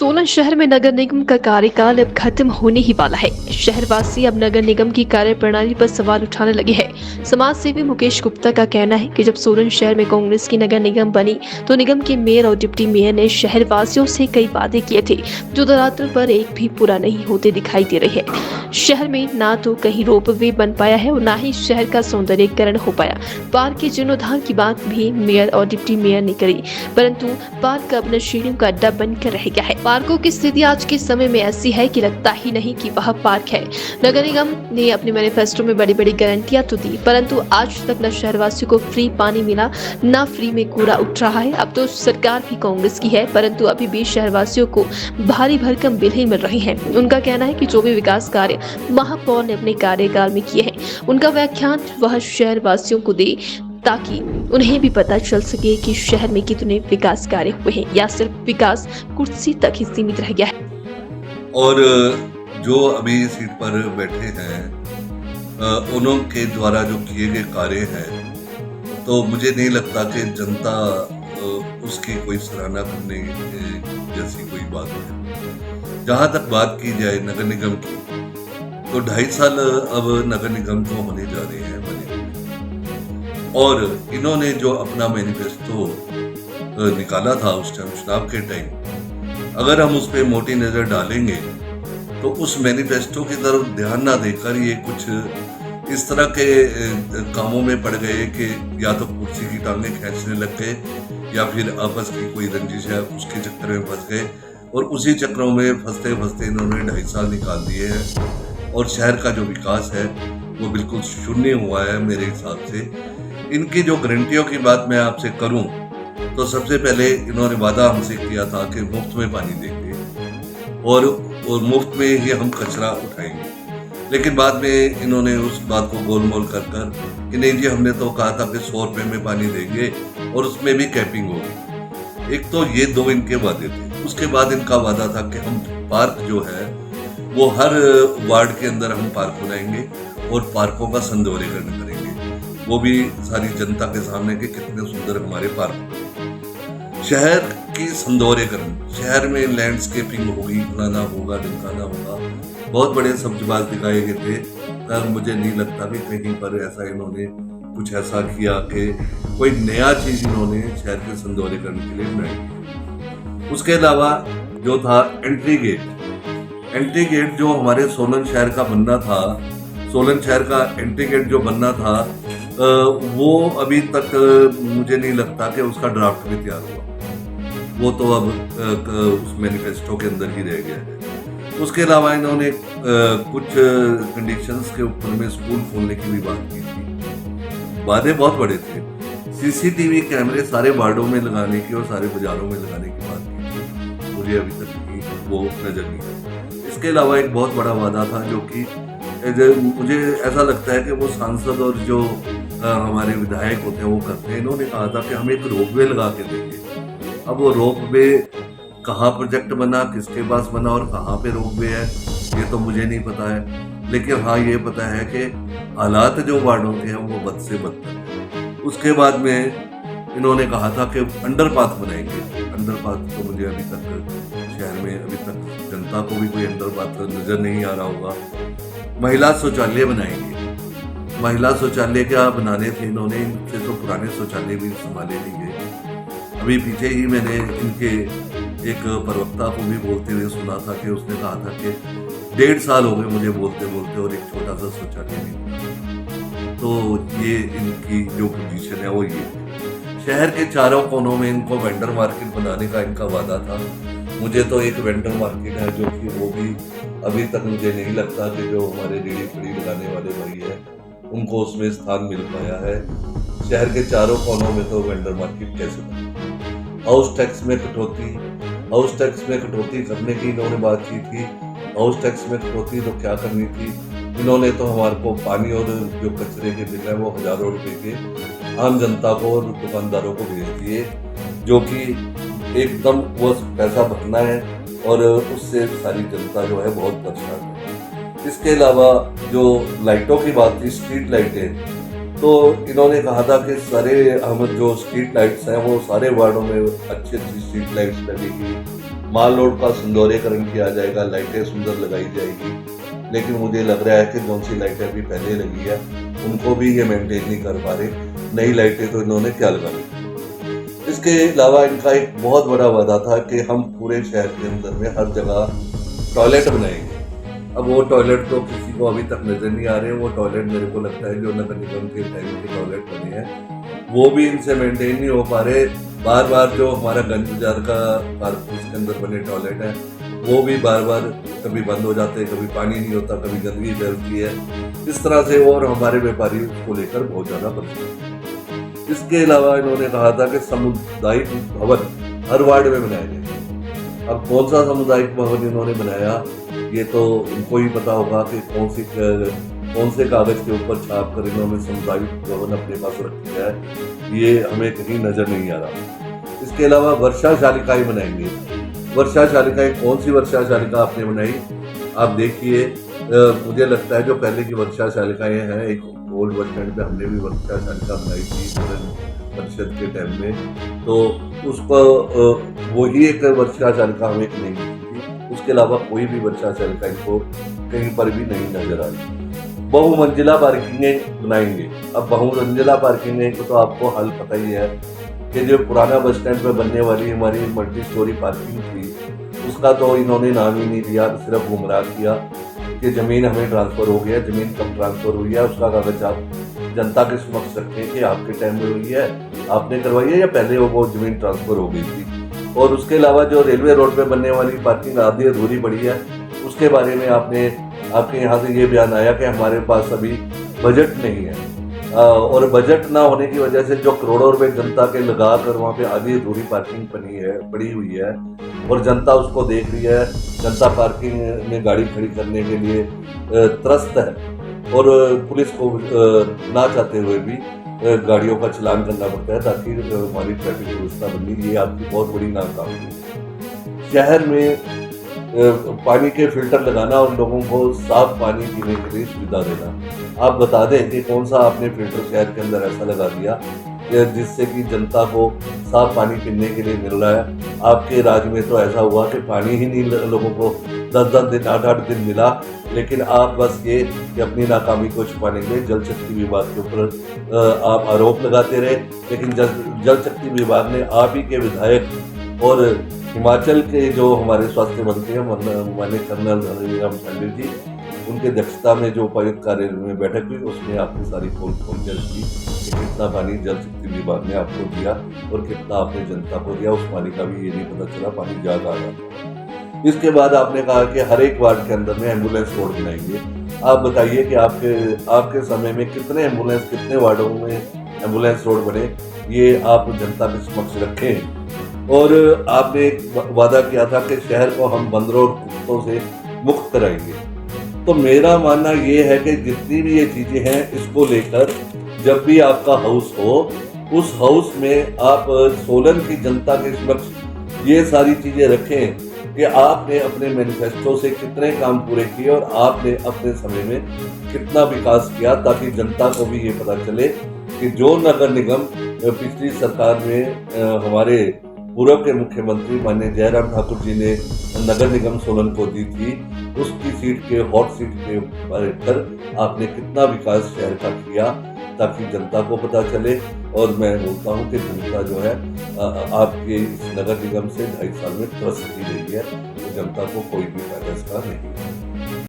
सोलन शहर में नगर निगम का कार्यकाल अब खत्म होने ही वाला है। शहरवासी अब नगर निगम की कार्यप्रणाली पर सवाल उठाने लगे हैं। समाज सेवी मुकेश गुप्ता का कहना है कि जब सोलन शहर में कांग्रेस की नगर निगम बनी तो निगम के मेयर और डिप्टी मेयर ने शहरवासियों से कई वादे किए थे जो धरातल पर एक भी पूरा नहीं होते दिखाई दे रहे हैं। शहर में ना तो कहीं रोपवे बन पाया है और ना ही शहर का सौंदर्यीकरण हो पाया। पार्क के जीर्णोद्धार की बात भी मेयर और डिप्टी मेयर ने करी, परंतु पार्क अब नशेड़ियों का अड्डा बनकर रह गया है। पार्कों की स्थिति आज के समय में ऐसी है कि लगता ही नहीं कि वह पार्क है। नगर निगम ने अपने मैनिफेस्टो में बड़ी बड़ी गारंटियां तो दी, परंतु आज तक न शहरवासियों को फ्री पानी मिला, न फ्री में कूड़ा उठ रहा है। अब तो सरकार भी कांग्रेस की है, परंतु अभी भी शहरवासियों को भारी भरकम बिल ही मिल रही हैं। उनका कहना है कि जो भी विकास कार्य महापौर ने अपने कार्यकाल में किए हैं, उनका व्याख्यान वह शहरवासियों को दे ताकि उन्हें भी पता चल सके कि शहर में कितने विकास कार्य हुए हैं या सिर्फ विकास कुर्सी तक ही सीमित रह गया है। और जो अभी सीट पर बैठे हैं उनके द्वारा जो किए गए कार्य हैं, तो मुझे नहीं लगता कि जनता उसकी कोई सराहना करने जैसी कोई बात है। जहां तक बात की जाए नगर निगम की, तो 2.5 साल अब नगर निगम को होने जा रहे हैं बने, और इन्होंने जो अपना मैनिफेस्टो निकाला था उस टाइम चुनाव के टाइम, अगर हम उस पर मोटी नजर डालेंगे तो उस मैनिफेस्टो की तरफ ध्यान ना देकर ये कुछ इस तरह के कामों में पड़ गए कि या तो कुर्सी की टांगें खींचने लग गए या फिर आपस की कोई रंजिश है उसके चक्कर में फंस गए, और उसी चक्रों में फंसते फंसते इन्होंने 2.5 साल निकाल दिए हैं और शहर का जो विकास है वो बिल्कुल शून्य हुआ है मेरे हिसाब से। इनकी जो गारंटियों की बात मैं आपसे करूं तो सबसे पहले इन्होंने वादा हमसे किया था कि मुफ्त में पानी देंगे और मुफ्त में ही हम कचरा उठाएंगे, लेकिन बाद में इन्होंने उस बात को गोलमोल कर कि नहीं जी, हमने तो कहा था कि 100 रुपए में पानी देंगे और उसमें भी कैपिंग होगी। एक तो ये दो इनके वादे थे। उसके बाद इनका वादा था कि हम पार्क जो है वो हर वार्ड के अंदर हम पार्क बनाएंगे और पार्कों का सौंदर्यीकरण करेंगे, वो भी सारी जनता के सामने कि कितने सुंदर हमारे पार्क। शहर की सौंदर्यीकरण, शहर में लैंडस्केपिंग होगी, फलाना होगा ढिमकाना होगा, बहुत बड़े सब्जबाज दिखाए गए थे। तब मुझे नहीं लगता कि कहीं पर ऐसा इन्होंने कुछ ऐसा किया कि कोई नया चीज इन्होंने शहर के सौंदर्यीकरण के लिए बनाई। उसके अलावा जो था एंट्री गेट जो हमारे सोलन शहर का बनना था, सोलन शहर का एंट्री गेट जो बनना था, वो अभी तक मुझे नहीं लगता कि उसका ड्राफ्ट भी तैयार हुआ। वो तो अब उस मैनिफेस्टो के अंदर ही रह गया है। उसके अलावा इन्होंने कुछ कंडीशंस के ऊपर में स्कूल खोलने की भी बात की थी। वादे बहुत बड़े थे। सीसीटीवी कैमरे सारे वार्डों में लगाने की और सारे बाजारों में लगाने की बात की थी, मुझे अभी तक वो नजर नहीं आई। इसके अलावा एक बहुत बड़ा वादा था जो कि मुझे ऐसा लगता है कि वो सांसद और जो हमारे विधायक होते हैं वो करते हैं। इन्होंने कहा था कि हम एक रोपवे लगा के देंगे। अब वो रोपवे कहाँ प्रोजेक्ट बना, किसके पास बना और कहाँ पे रोपवे है, ये तो मुझे नहीं पता है, लेकिन हाँ ये पता है कि हालात जो वार्डों के हैं वो बद से बदतर है। उसके बाद में इन्होंने कहा था कि अंडरपाथ बनाएंगे। अंडरपाथ तो मुझे अभी तक शहर में अभी तक जनता को भी कोई अंडरपाथ नजर नहीं आ रहा होगा। महिला शौचालय बनाएंगे। महिला शौचालय क्या बनाने थे इन्होंने, इनसे तो पुराने शौचालय भी संभाले नहीं गए। अभी पीछे ही मैंने इनके एक प्रवक्ता को भी बोलते हुए सुना था कि उसने कहा था कि 1.5 साल हो गए मुझे बोलते बोलते और एक छोटा सा शौचालय नहीं बना। तो ये इनकी जो पोजीशन है वो ये है। शहर के चारों कोनों में इनको वेंडर मार्केट बनाने का इनका वादा था। मुझे तो एक वेंडर मार्केट है जो कि वो भी अभी तक मुझे नहीं लगता कि जो हमारे रेडी खड़ी लगाने वाले भाई है उनको उसमें स्थान मिल पाया है। शहर के चारों कोनों में तो वेंडर मार्केट कैसे बने। हाउस टैक्स में कटौती करने की इन्होंने बात की थी। हाउस टैक्स में कटौती तो क्या करनी थी, इन्होंने तो हमारे को पानी और जो कचरे के बिल है वो हजारों रुपए के आम जनता को और दुकानदारों को भेज दिए, जो कि एकदम वो पैसा भरना है और उससे सारी जनता जो है बहुत परेशान है। इसके अलावा जो लाइटों की बात थी, स्ट्रीट लाइटें, तो इन्होंने कहा था कि सारे हम जो स्ट्रीट लाइट्स हैं वो सारे वार्डों में अच्छी स्ट्रीट लाइट्स लगेगी, माल रोड का सौंदर्यीकरण किया जाएगा, लाइटें सुंदर लगाई जाएगी, लेकिन मुझे लग रहा है कि जो सी लाइटें अभी पहले लगी है उनको भी ये मेंटेन नहीं कर पा रहे। नई लाइटें तो इन्होंने क्या लगा दी। इसके अलावा इनका एक बहुत बड़ा वादा था कि हम पूरे शहर के अंदर में हर जगह टॉयलेट बनाएंगे। अब वो टॉयलेट तो किसी को अभी तक नजर नहीं आ रहे हैं। वो टॉयलेट मेरे को लगता है जो नगर निगम के टाइम के टॉयलेट बने हैं वो भी इनसे मेंटेन नहीं हो पा रहे। बार बार जो हमारा गंज बाजार का पार्क उसके अंदर बने टॉयलेट है वो भी बार बार कभी बंद हो जाते हैं, कभी पानी नहीं होता, कभी गंदगी फैलती है। इस तरह से और हमारे व्यापारी उसको लेकर बहुत ज़्यादा परेशान हैं। इसके अलावा इन्होंने कहा था कि सामुदायिक भवन हर वार्ड में बनाए जाएंगे। अब कौन सा सामुदायिक भवन इन्होंने बनाया ये तो इनको ही पता होगा कि कौन से कागज के ऊपर छाप कर इन्होंने सामुदायिक भवन अपने पास रखा है, ये हमें कहीं नजर नहीं आ रहा। इसके अलावा वर्षा शालिकाएं बनाएंगे। वर्षा शालिकाएं कौन सी वर्षा शालिका आपने बनाई आप देखिए। मुझे लगता है जो पहले की वर्षा शालिकाएं हैं, एक ओल्ड बस स्टैंड पे हमने भी वर्षा शालिका बनाई थी परिषद के टाइम में, तो उसको वही एक वर्षा शालिका हमें नहीं मिली थी। उसके अलावा कोई भी वर्षा शालिका इनको कहीं पर भी नहीं नजर आई। बहुमंजिला पार्किंगें बनाएंगे। अब बहुमंजिला पार्किंगें को तो आपको हाल पता ही है कि जो पुराना बस स्टैंड पे बनने वाली हमारी मल्टी स्टोरी पार्किंग थी उसका तो इन्होंने नाम ही नहीं दिया, सिर्फ गुमराह किया कि ज़मीन हमें ट्रांसफ़र हो गया। ज़मीन कब ट्रांसफ़र हुई है उसका कागज आप जनता के समक्ष रखें कि आपके टाइम में हुई है, आपने करवाई है या पहले वो ज़मीन ट्रांसफ़र हो गई थी। और उसके अलावा जो रेलवे रोड पे बनने वाली पार्किंग आधी अधूरी पड़ी है उसके बारे में आपके यहाँ से ये बयान आया कि हमारे पास अभी बजट नहीं है। और बजट ना होने की वजह से जो करोड़ों रुपए जनता के लगा कर वहाँ पे आधी अधूरी पार्किंग पड़ी हुई है और जनता उसको देख रही है। जनता पार्किंग में गाड़ी खड़ी करने के लिए त्रस्त है और पुलिस को ना चाहते हुए भी गाड़ियों का चलान करना पड़ता है ताकि हमारी ट्रैफिक व्यवस्था बनी। ये आपकी बहुत बड़ी नाकामी है। शहर में पानी के फिल्टर लगाना और लोगों को साफ पानी पीने के लिए सुविधा देना। आप बता दें कि कौन सा आपने फिल्टर शहर के अंदर ऐसा लगा दिया जिससे कि जनता को साफ पानी पीने के लिए मिल रहा है। आपके राज्य में तो ऐसा हुआ कि पानी ही नहीं लोगों को 10-10 दिन 8-8 दिन मिला, लेकिन आप बस ये कि अपनी नाकामी को छुपाने के लिए जल शक्ति विभाग के ऊपर आप आरोप लगाते रहे। लेकिन जल शक्ति विभाग ने आप ही के विधायक और हिमाचल के जो हमारे स्वास्थ्य मंत्री हैं माननीय कर्नल धर्मेंद्र शांडिल जी, उनके अध्यक्षता में जो उपायुक्त कार्यालय में बैठक हुई उसमें आपने सारी खोल कर दी कि कितना पानी जल शक्ति विभाग ने आपको दिया और कितना आपने जनता को दिया। उस पानी का भी ये नहीं पता चला, पानी ज़्यादा आ रहा। इसके बाद आपने कहा कि हर एक वार्ड के अंदर में एम्बुलेंस रोड बनाएंगे। आप बताइए कि आपके समय में कितने वार्डों में एम्बुलेंस रोड बने, ये आप जनता के समक्ष रखें। और आपने एक वादा किया था कि शहर को हम बंदरों और कुत्तों से मुक्त कराएंगे। तो मेरा मानना ये है कि जितनी भी ये चीज़ें हैं इसको लेकर जब भी आपका हाउस हो उस हाउस में आप सोलन की जनता के समक्ष ये सारी चीज़ें रखें कि आपने अपने मैनिफेस्टो से कितने काम पूरे किए और आपने अपने समय में कितना विकास किया, ताकि जनता को भी ये पता चले कि जो नगर निगम पिछली सरकार में हमारे पूर्व के मुख्यमंत्री माननीय जयराम ठाकुर जी ने नगर निगम सोलन को दी थी, उसकी सीट के हॉट सीट के पर आपने कितना विकास शहर का किया, ताकि जनता को पता चले। और मैं बोलता हूँ कि जनता जो है आपके इस नगर निगम से 2.5 साल में त्रस्त ही रही है, तो जनता को कोई भी फायदा इसका नहीं है।